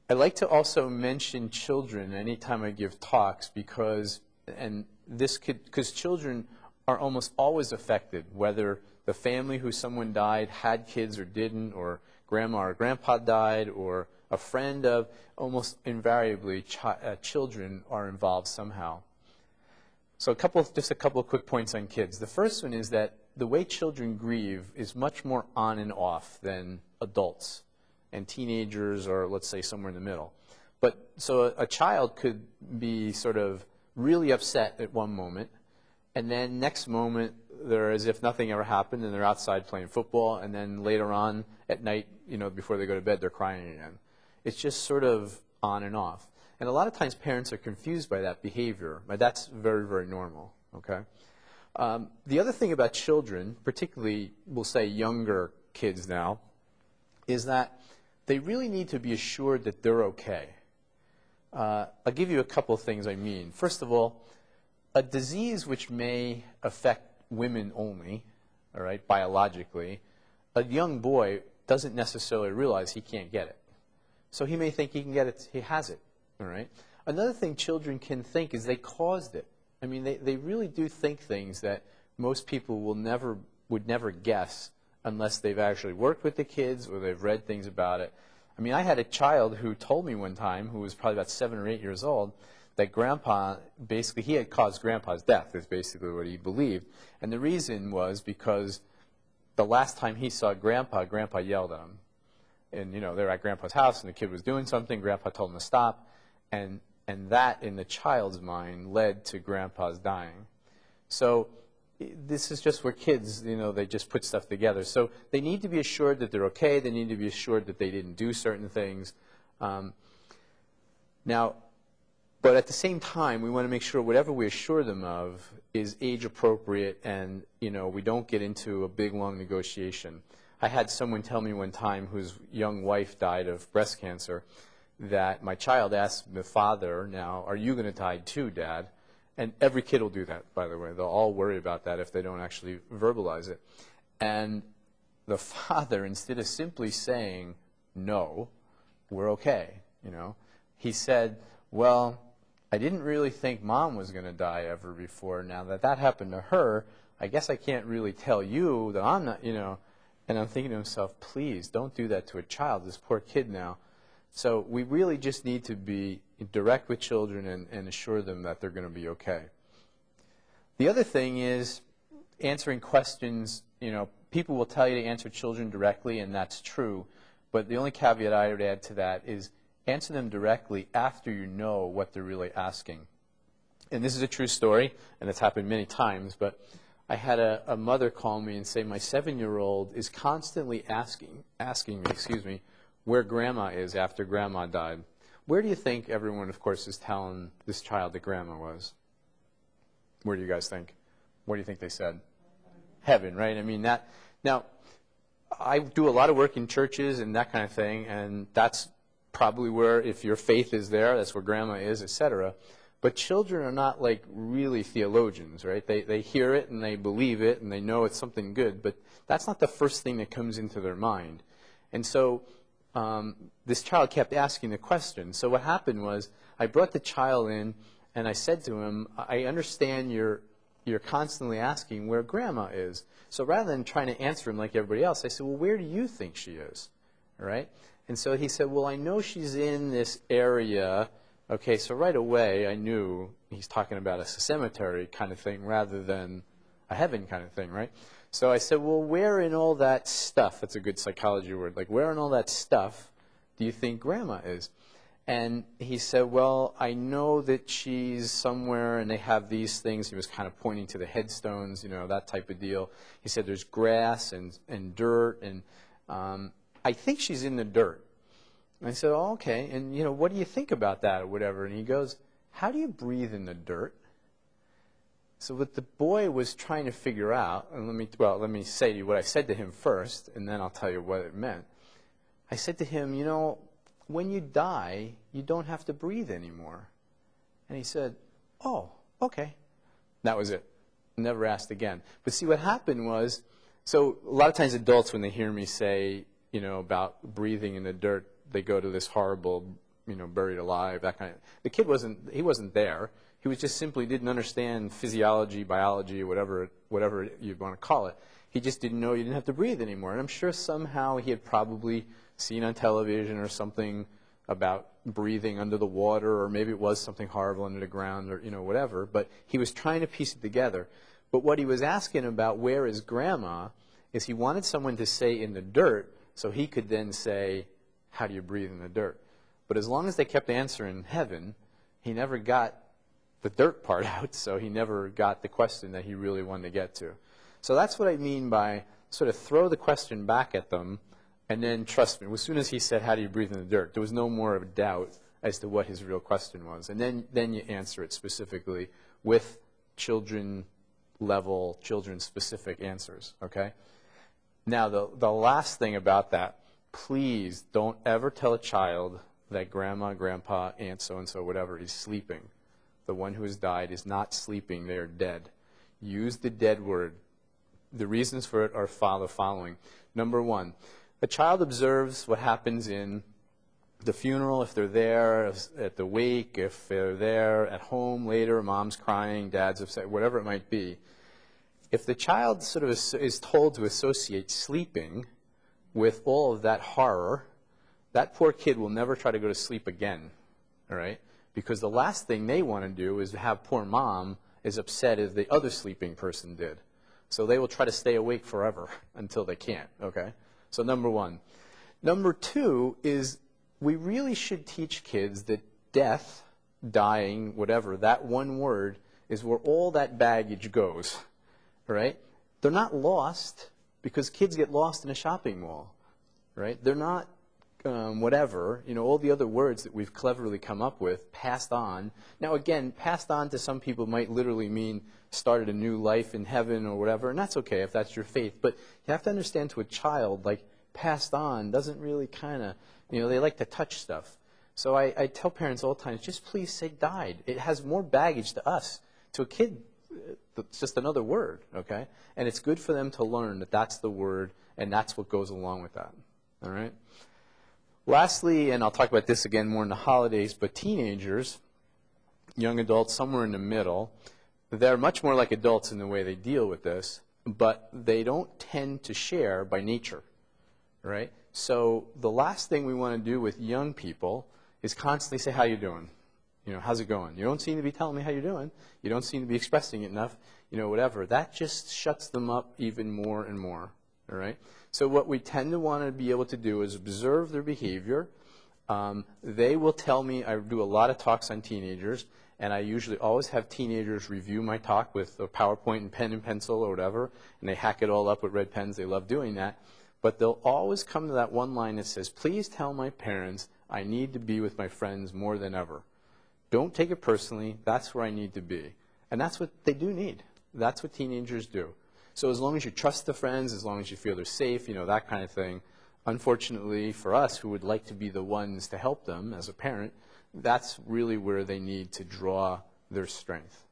I like to also mention children anytime I give talks because children are almost always affected, whether the family who someone died had kids or didn't, or grandma or grandpa died, or a friend of, almost invariably children are involved somehow. So just a couple of quick points on kids. The first one is that the way children grieve is much more on and off than adults and teenagers, or let's say somewhere in the middle. So a child could be sort of really upset at one moment, and then next moment they're as if nothing ever happened, and they're outside playing football, and then later on at night, before they go to bed, they're crying again. It's just sort of on and off. And a lot of times parents are confused by that behavior, but that's very, very normal, okay? The other thing about children, particularly we'll say younger kids now, is that they really need to be assured that they're okay. I'll give you a couple of things I mean. First of all, a disease which may affect women only, all right, biologically, a young boy doesn't necessarily realize he can't get it. So he may think he can get it, he has it, all right? Another thing children can think is they caused it. I mean, they really do think things that most people would never guess unless they've actually worked with the kids or they've read things about it. I mean, I had a child who told me one time, who was probably about 7 or 8 years old, that Grandpa, basically, he had caused Grandpa's death, is basically what he believed. And the reason was because the last time he saw Grandpa, Grandpa yelled at him. And, they were at Grandpa's house, and the kid was doing something. Grandpa told him to stop. And that, in the child's mind, led to Grandpa's dying. So this is just where kids, they just put stuff together. So they need to be assured that they're okay. They need to be assured that they didn't do certain things. But at the same time, we want to make sure whatever we assure them of is age appropriate, and we don't get into a big, long negotiation. I had someone tell me one time whose young wife died of breast cancer that my child asked the father, now, are you going to die too, Dad? And every kid will do that, by the way. They'll all worry about that if they don't actually verbalize it. And the father, instead of simply saying, no, we're okay, he said, well, I didn't really think Mom was going to die ever before. Now that happened to her, I guess I can't really tell you that I'm not, And I'm thinking to myself, please, don't do that to a child, this poor kid now. So we really just need to be direct with children and assure them that they're going to be okay. The other thing is answering questions. People will tell you to answer children directly, and that's true. But the only caveat I would add to that is answer them directly after you know what they're really asking. And this is a true story, and it's happened many times, but I had a mother call me and say, my 7-year-old is constantly asking me, where Grandma is after Grandma died. Where do you think everyone, of course, is telling this child that Grandma was? Where do you guys think? What do you think they said? Heaven, right? I mean, that. Now, I do a lot of work in churches and that kind of thing, and that's probably where, if your faith is there, that's where Grandma is, etc. But children are not like really theologians, right? They hear it and they believe it and they know it's something good, but that's not the first thing that comes into their mind. And so this child kept asking the question. So what happened was I brought the child in and I said to him, I understand you're constantly asking where Grandma is. So rather than trying to answer him like everybody else, I said, well, where do you think she is? All right? And so he said, well, I know she's in this area. Okay, so right away I knew he's talking about a cemetery kind of thing rather than a heaven kind of thing, right? So I said, well, where in all that stuff, that's a good psychology word, like where in all that stuff do you think Grandma is? And he said, well, I know that she's somewhere and they have these things. He was kind of pointing to the headstones, that type of deal. He said there's grass and dirt, and I think she's in the dirt. And I said, oh, okay, and what do you think about that or whatever? And he goes, how do you breathe in the dirt? So what the boy was trying to figure out, and let me say to you what I said to him first, and then I'll tell you what it meant. I said to him, when you die, you don't have to breathe anymore. And he said, oh, okay. That was it. Never asked again. But see, what happened was, so a lot of times adults, when they hear me say, about breathing in the dirt, they go to this horrible buried alive, that kind of. The kid wasn't there. He was just simply didn't understand physiology, biology, whatever you'd want to call it. He just didn't know you didn't have to breathe anymore. And I'm sure somehow he had probably seen on television or something about breathing under the water, or maybe it was something horrible under the ground, or whatever. But he was trying to piece it together. But what he was asking about, where is grandma, is he wanted someone to say in the dirt, so he could then say, how do you breathe in the dirt? But as long as they kept answering heaven, he never got the dirt part out, so he never got the question that he really wanted to get to. So that's what I mean by sort of throw the question back at them, and then trust me, as soon as he said, how do you breathe in the dirt, there was no more of a doubt as to what his real question was. And then you answer it specifically with children-level, children-specific answers, okay? Now, the last thing about that, please don't ever tell a child that grandma, grandpa, aunt so-and-so, whatever, is sleeping. The one who has died is not sleeping. They are dead. Use the dead word. The reasons for it are the following. Number one, a child observes what happens in the funeral, if they're there, at the wake, if they're there at home later, mom's crying, dad's upset, whatever it might be. If the child sort of is told to associate sleeping with all of that horror, that poor kid will never try to go to sleep again, all right? Because the last thing they want to do is have poor mom as upset as the other sleeping person did. So they will try to stay awake forever until they can't, okay? So number one. Number two is we really should teach kids that death, dying, whatever, that one word is where all that baggage goes, right? They're not lost because kids get lost in a shopping mall, right? They're not whatever, all the other words that we've cleverly come up with, passed on. Now, again, passed on to some people might literally mean started a new life in heaven or whatever, and that's okay if that's your faith. But you have to understand, to a child, like, passed on doesn't really kind of, they like to touch stuff. So I tell parents all the time, just please say died. It has more baggage to us. To a kid, it's just another word, okay? And it's good for them to learn that that's the word, and that's what goes along with that, all right? Lastly, and I'll talk about this again more in the holidays, but teenagers, young adults, somewhere in the middle, they're much more like adults in the way they deal with this, but they don't tend to share by nature, right? So the last thing we want to do with young people is constantly say, how you doing? How's it going? You don't seem to be telling me how you're doing. You don't seem to be expressing it enough, whatever. That just shuts them up even more and more, all right? So what we tend to want to be able to do is observe their behavior. They will tell me, I do a lot of talks on teenagers, and I usually always have teenagers review my talk with a PowerPoint and pen and pencil or whatever, and they hack it all up with red pens. They love doing that. But they'll always come to that one line that says, please tell my parents I need to be with my friends more than ever. Don't take it personally. That's where I need to be. And that's what they do need. That's what teenagers do. So as long as you trust the friends, as long as you feel they're safe, that kind of thing, unfortunately for us who would like to be the ones to help them as a parent, that's really where they need to draw their strength.